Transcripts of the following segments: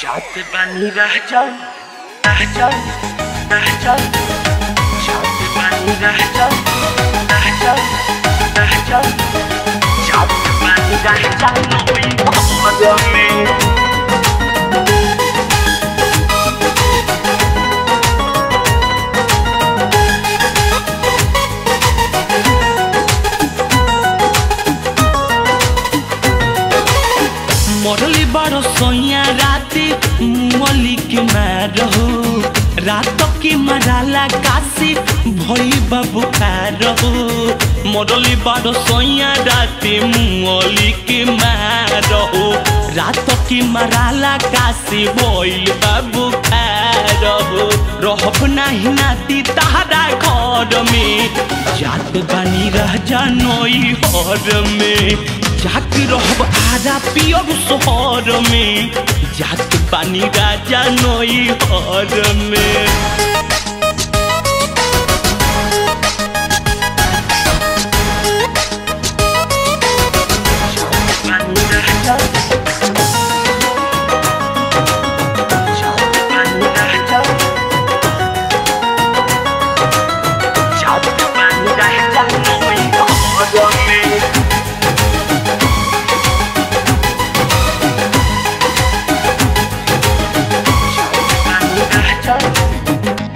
जात बानी रह जाओ जात बानी रह जाओ जात बानी रह जाओ में मोरली बड़ो सोया राती मुअली के मारहो रात की मराला काशी भई बाबू खारहो मोरली बड़ो सोया राती मुअली के मारहो रात की मराला काशी भई बाबू खारहो रहब नाही नाती तारा घर में जात बानी रह जानोई हर में जात रहब आजा पियर शहर में जात बानी राजा नई हर में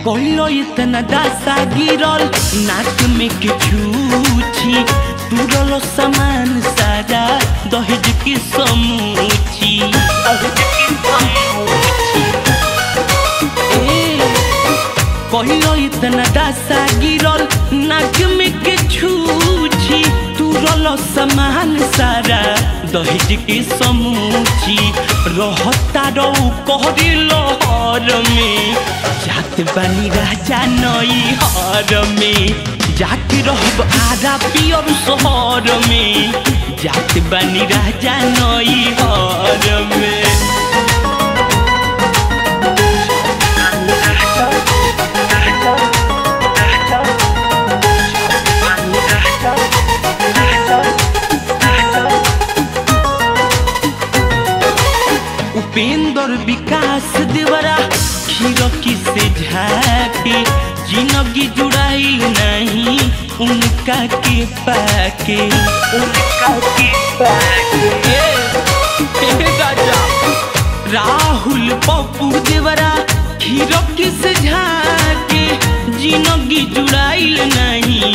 कोइलो इतना दासा गिरल नाक में के छूछी तुरलो सामान सारा दहेज की समूची कोइलो इतना दासा गिरल नाक में के छूछी तुरलो सामान सारा दहेज की समूची रहता रो कहरिलो हर में जात बानी राजा नई हर में जाके रहब आजा पियर शहर में जात बानी राजा नई हर में उपेंद्र विकास देवरा खीरकी से झाके जिंदगी जुड़ाई नहीं उनका के पाके राजा राहुल पप्पू देवरा खीरकी से झाके जिंदगी जुड़ाई नहीं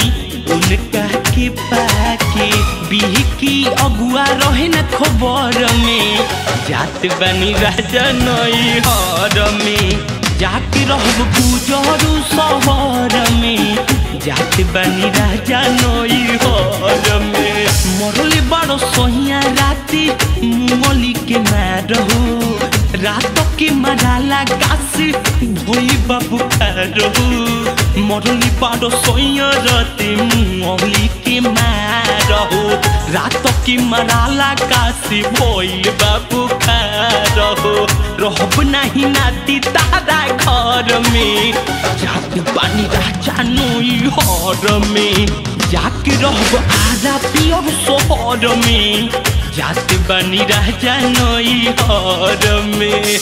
उनका के पाके बिहकी अगुआ रहे न खबर में जात बानी राजा नई हर में जाके रहब गुजरू शहर में जात बानी राजा नई हर में मोरली बड़ो सोहिया राती मुअली के मारहो रात के मराला काशी भई बाबू खारहो मोरली बड़ो सोहिया राती मुअली के मारहो रात की मराला काशी भई बाबू खारहो रहब नाही नाती तारा घर में जात बानी राजा नई हर में जाके रहब आजा पियर शहर में जात बानी राजा नई हर में।